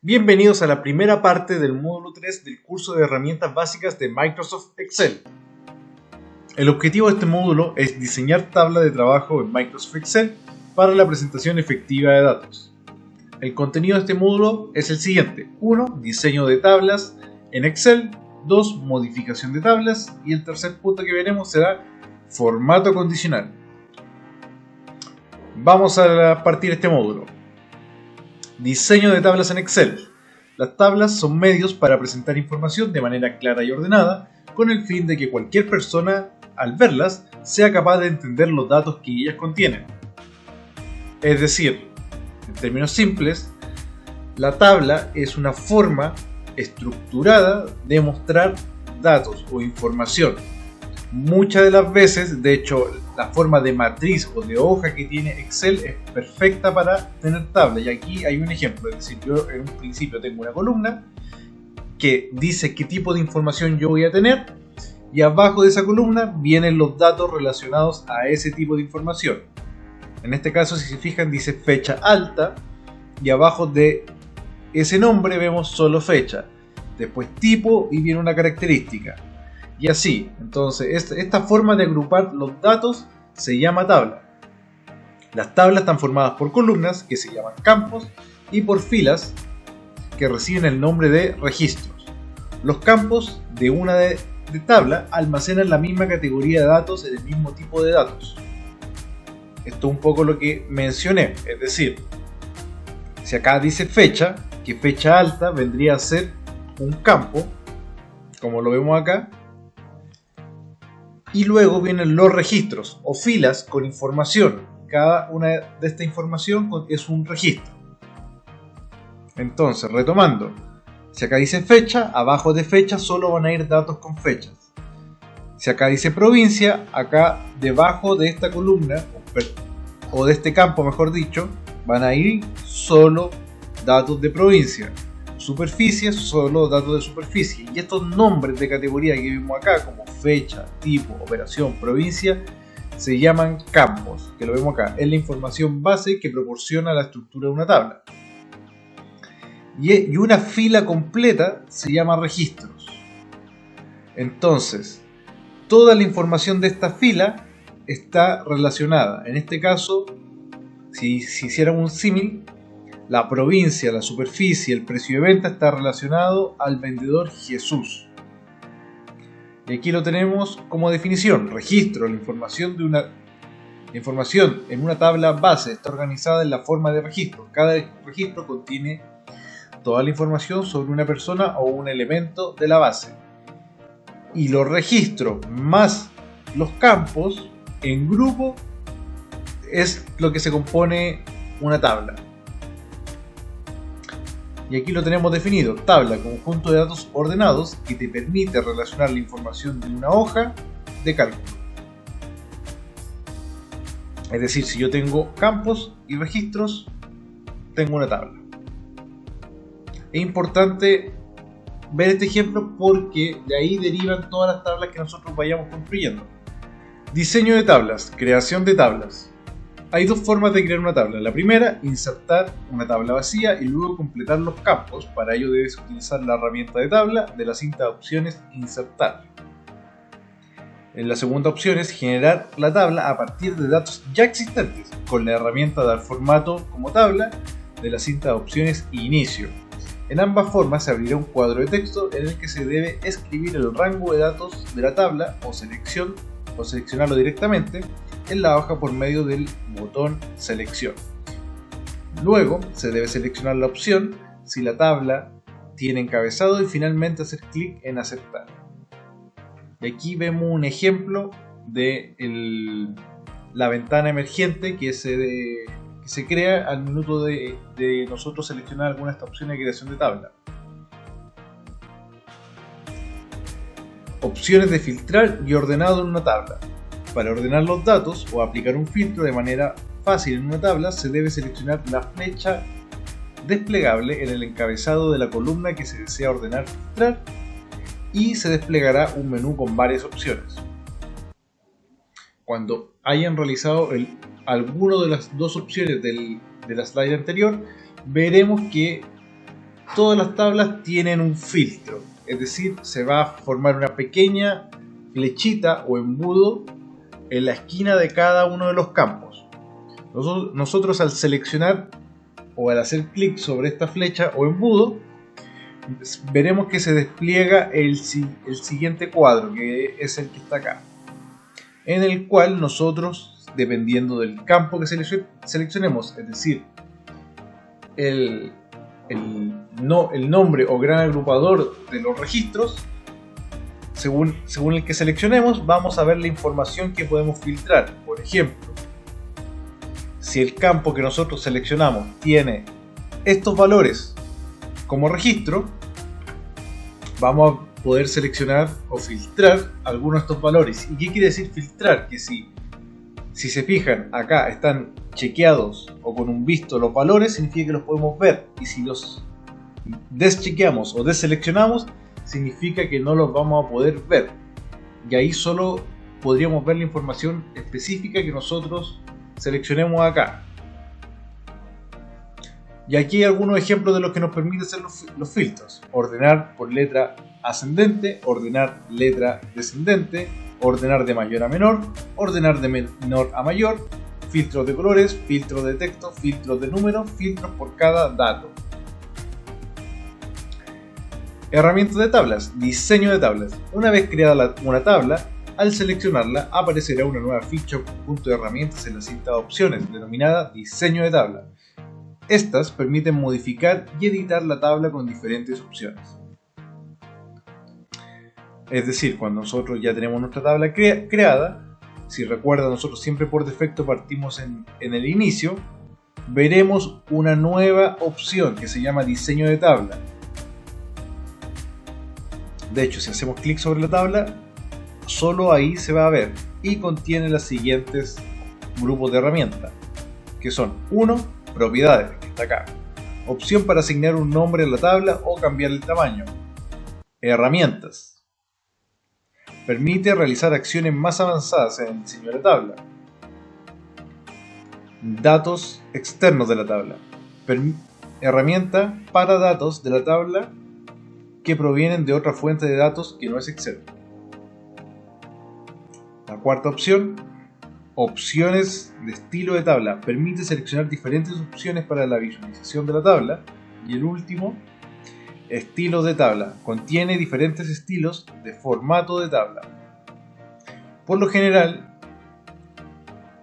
Bienvenidos a la primera parte del módulo 3 del curso de herramientas básicas de Microsoft Excel. El objetivo de este módulo es diseñar tablas de trabajo en Microsoft Excel para la presentación efectiva de datos. El contenido de este módulo es el siguiente: 1. Diseño de tablas en Excel. 2. Modificación de tablas. Y el tercer punto que veremos será formato condicional. Vamos a partir este módulo. Diseño de tablas en Excel. Las tablas son medios para presentar información de manera clara y ordenada, con el fin de que cualquier persona, al verlas, sea capaz de entender los datos que ellas contienen. Es decir, en términos simples, la tabla es una forma estructurada de mostrar datos o información. Muchas de las veces, de hecho, la forma de matriz o de hoja que tiene Excel es perfecta para tener tabla. Y aquí hay un ejemplo. Es decir, yo en un principio tengo una columna que dice qué tipo de información yo voy a tener, y abajo de esa columna vienen los datos relacionados a ese tipo de información. En este caso, si se fijan, dice fecha alta, y abajo de ese nombre vemos solo fecha, después tipo y viene una característica. Y así, entonces, esta forma de agrupar los datos se llama tabla. Las tablas están formadas por columnas, que se llaman campos, y por filas, que reciben el nombre de registros. Los campos de una de tabla almacenan la misma categoría de datos en el mismo tipo de datos. Esto es un poco lo que mencioné, es decir, si acá dice fecha, que fecha alta vendría a ser un campo, como lo vemos acá. Y luego vienen los registros o filas con información. Cada una de esta información es un registro. Entonces, retomando, si acá dice fecha, abajo de fecha solo van a ir datos con fechas. Si acá dice provincia, acá debajo de esta columna, o de este campo mejor dicho, van a ir solo datos de provincia. Superficie, solo datos de superficie. Y estos nombres de categoría que vemos acá, como fecha, tipo, operación, provincia, se llaman campos, que lo vemos acá. Es la información base que proporciona la estructura de una tabla. Y una fila completa se llama registros. Entonces, toda la información de esta fila está relacionada. En este caso, si hiciéramos un símil, la provincia, la superficie, el precio de venta está relacionado al vendedor Jesús. Y aquí lo tenemos como definición: registro. La información en una tabla base está organizada en la forma de registro. Cada registro contiene toda la información sobre una persona o un elemento de la base. Y los registros más los campos en grupo es lo que se compone una tabla. Y aquí lo tenemos definido: tabla, conjunto de datos ordenados que te permite relacionar la información de una hoja de cálculo. Es decir, si yo tengo campos y registros, tengo una tabla. Es importante ver este ejemplo porque de ahí derivan todas las tablas que nosotros vayamos construyendo. Diseño de tablas, creación de tablas. Hay dos formas de crear una tabla. La primera, insertar una tabla vacía y luego completar los campos. Para ello debes utilizar la herramienta de tabla de la cinta de opciones Insertar. La segunda opción es generar la tabla a partir de datos ya existentes con la herramienta Dar formato como tabla de la cinta de opciones Inicio. En ambas formas se abrirá un cuadro de texto en el que se debe escribir el rango de datos de la tabla o seleccionarlo directamente en la hoja por medio del botón selección. Luego se debe seleccionar la opción si la tabla tiene encabezado y finalmente hacer clic en aceptar. Y aquí vemos un ejemplo de la ventana emergente que se crea al minuto de nosotros seleccionar alguna de estas opciones de creación de tabla. Opciones de filtrar y ordenado en una tabla. Para ordenar los datos o aplicar un filtro de manera fácil en una tabla, se debe seleccionar la flecha desplegable en el encabezado de la columna que se desea ordenar o filtrar y se desplegará un menú con varias opciones. Cuando hayan realizado alguno de las dos opciones de la slide anterior, veremos que todas las tablas tienen un filtro, es decir, se va a formar una pequeña flechita o embudo en la esquina de cada uno de los campos. Nosotros al seleccionar o al hacer clic sobre esta flecha o embudo, veremos que se despliega el siguiente cuadro, que es el que está acá, en el cual nosotros, dependiendo del campo que seleccionemos, es decir, el nombre o gran agrupador de los registros, según el que seleccionemos, vamos a ver la información que podemos filtrar. Por ejemplo, si el campo que nosotros seleccionamos tiene estos valores como registro, vamos a poder seleccionar o filtrar algunos de estos valores. ¿Y qué quiere decir filtrar? Que si se fijan, acá están chequeados o con un visto los valores, significa que los podemos ver. Y si los deschequeamos o deseleccionamos, significa que no los vamos a poder ver. Y ahí solo podríamos ver la información específica que nosotros seleccionemos acá. Y aquí hay algunos ejemplos de los que nos permite hacer los filtros. Ordenar por letra ascendente, ordenar letra descendente, ordenar de mayor a menor, ordenar de menor a mayor, filtros de colores, filtros de texto, filtros de números, filtros por cada dato. Herramientas de tablas, diseño de tablas. Una vez creada una tabla, al seleccionarla aparecerá una nueva ficha o conjunto de herramientas en la cinta de opciones denominada diseño de tabla. Estas permiten modificar y editar la tabla con diferentes opciones. Es decir, cuando nosotros ya tenemos nuestra tabla creada, si recuerdan, nosotros siempre por defecto partimos en el inicio, veremos una nueva opción que se llama diseño de tabla. De hecho, si hacemos clic sobre la tabla, solo ahí se va a ver y contiene los siguientes grupos de herramientas, que son 1. Propiedades, que está acá. Opción para asignar un nombre a la tabla o cambiar el tamaño. Herramientas. Permite realizar acciones más avanzadas en el diseño de la tabla. Datos externos de la tabla. Herramienta para datos de la tabla que provienen de otra fuente de datos que no es Excel. La cuarta opción, opciones de estilo de tabla. Permite seleccionar diferentes opciones para la visualización de la tabla. Y el último, estilo de tabla. Contiene diferentes estilos de formato de tabla. Por lo general,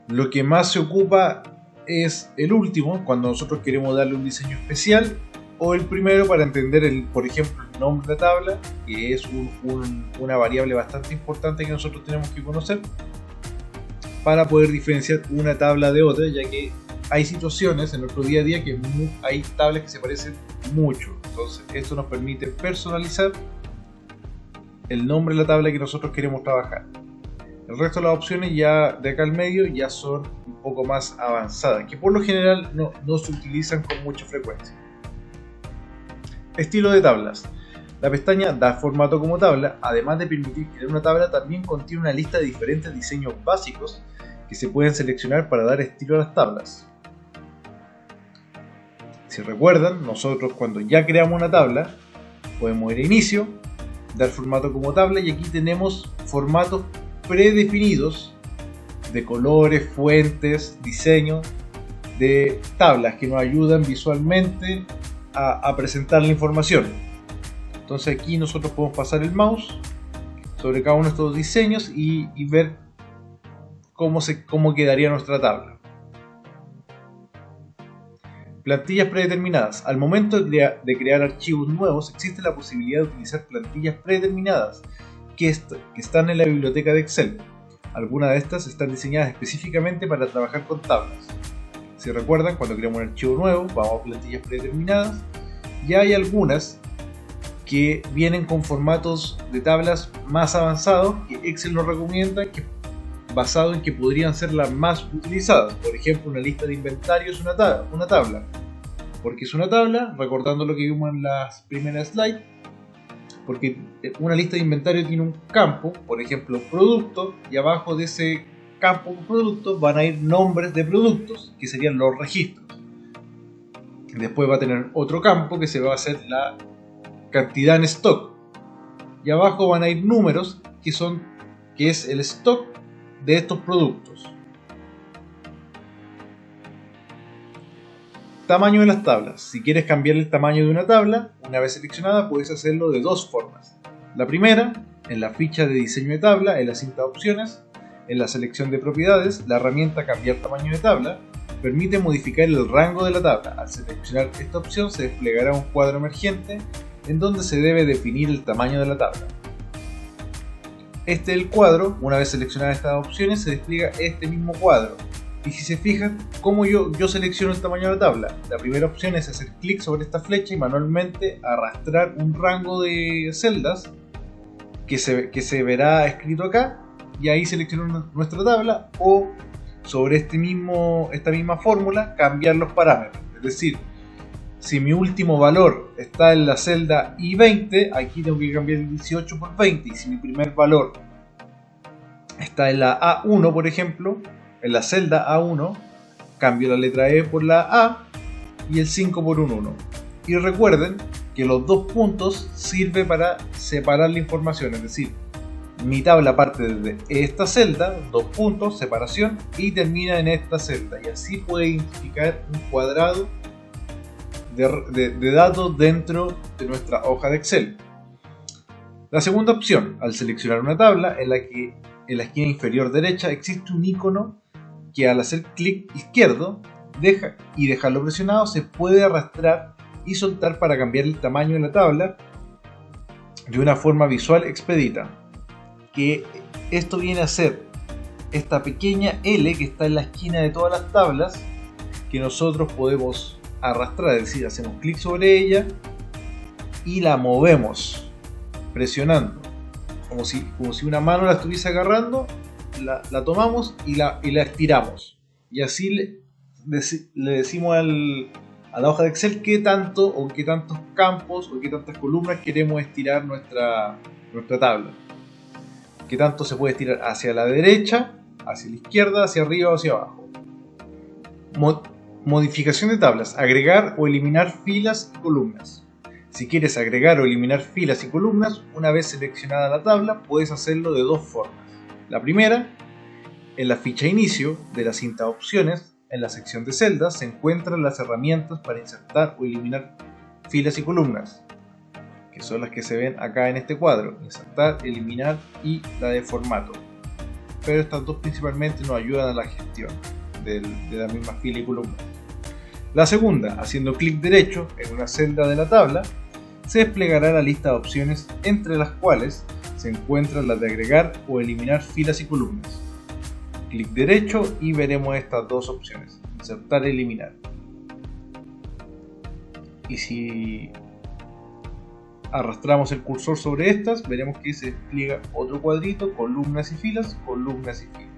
lo que más se ocupa es el último, cuando nosotros queremos darle un diseño especial, o el primero para entender, por ejemplo, el nombre de la tabla, que es una variable bastante importante que nosotros tenemos que conocer para poder diferenciar una tabla de otra, ya que hay situaciones en nuestro día a día que hay tablas que se parecen mucho. Entonces esto nos permite personalizar el nombre de la tabla que nosotros queremos trabajar. El resto de las opciones ya de acá al medio ya son un poco más avanzadas, que por lo general no se utilizan con mucha frecuencia. Estilo de tablas. La pestaña da formato como tabla. Además de permitir crear una tabla, también contiene una lista de diferentes diseños básicos que se pueden seleccionar para dar estilo a las tablas. Si recuerdan, nosotros cuando ya creamos una tabla, podemos ir a inicio, dar formato como tabla, y aquí tenemos formatos predefinidos de colores, fuentes, diseños de tablas que nos ayudan visualmente a presentar la información. Entonces aquí nosotros podemos pasar el mouse sobre cada uno de estos diseños y ver cómo quedaría nuestra tabla. Plantillas predeterminadas. Al momento de crear archivos nuevos, existe la posibilidad de utilizar plantillas predeterminadas que están en la biblioteca de Excel. Algunas de estas están diseñadas específicamente para trabajar con tablas. Si recuerdan, cuando creamos un archivo nuevo, vamos a plantillas predeterminadas. Ya hay algunas que vienen con formatos de tablas más avanzados que Excel nos recomienda, basado en que podrían ser las más utilizadas. Por ejemplo, una lista de inventario es una tabla. ¿Por qué es una tabla? Recordando lo que vimos en las primeras slides. Porque una lista de inventario tiene un campo, por ejemplo, producto, y abajo de ese campo producto van a ir nombres de productos, que serían los registros. Después va a tener otro campo que se va a hacer la cantidad en stock. Y abajo van a ir números que es el stock de estos productos. Tamaño de las tablas. Si quieres cambiar el tamaño de una tabla, una vez seleccionada puedes hacerlo de dos formas. La primera, en la ficha de diseño de tabla, en la cinta de opciones, en la selección de propiedades, la herramienta cambiar tamaño de tabla permite modificar el rango de la tabla. Al seleccionar esta opción se desplegará un cuadro emergente en donde se debe definir el tamaño de la tabla. Este es el cuadro. Una vez seleccionadas estas opciones se despliega este mismo cuadro. Y si se fijan, ¿cómo yo selecciono el tamaño de la tabla? La primera opción es hacer clic sobre esta flecha y manualmente arrastrar un rango de celdas que se verá escrito acá, y ahí selecciono nuestra tabla, o sobre esta misma fórmula cambiar los parámetros. Es decir, si mi último valor está en la celda I20, aquí tengo que cambiar el 18 por 20, y si mi primer valor está en la A1, por ejemplo, en la celda A1, cambio la letra E por la A y el 5 por un 1. Y recuerden que los dos puntos sirven para separar la información, es decir, mi tabla parte desde esta celda, dos puntos, separación, y termina en esta celda. Y así puede identificar un cuadrado de datos dentro de nuestra hoja de Excel. La segunda opción, al seleccionar una tabla, en la que en la esquina inferior derecha existe un icono que al hacer clic izquierdo y dejarlo presionado se puede arrastrar y soltar para cambiar el tamaño de la tabla de una forma visual expedita. Que esto viene a ser esta pequeña L que está en la esquina de todas las tablas, que nosotros podemos arrastrar, es decir, hacemos clic sobre ella y la movemos presionando, como si una mano la estuviese agarrando. La tomamos y la estiramos, y así le decimos a la hoja de Excel qué tanto o qué tantos campos o qué tantas columnas queremos estirar nuestra tabla, qué tanto se puede estirar hacia la derecha, hacia la izquierda, hacia arriba o hacia abajo. Modificación de tablas: agregar o eliminar filas y columnas. Si quieres agregar o eliminar filas y columnas, una vez seleccionada la tabla puedes hacerlo de dos formas. La primera, en la ficha inicio de la cinta opciones, en la sección de celdas, se encuentran las herramientas para insertar o eliminar filas y columnas, que son las que se ven acá en este cuadro: insertar, eliminar y la de formato. Pero estas dos principalmente nos ayudan a la gestión de la misma fila y columna. La segunda, haciendo clic derecho en una celda de la tabla, se desplegará la lista de opciones, entre las cuales se encuentran las de agregar o eliminar filas y columnas. Clic derecho y veremos estas dos opciones: insertar, eliminar. Y si arrastramos el cursor sobre estas, veremos que se despliega otro cuadrito: columnas y filas, columnas y filas.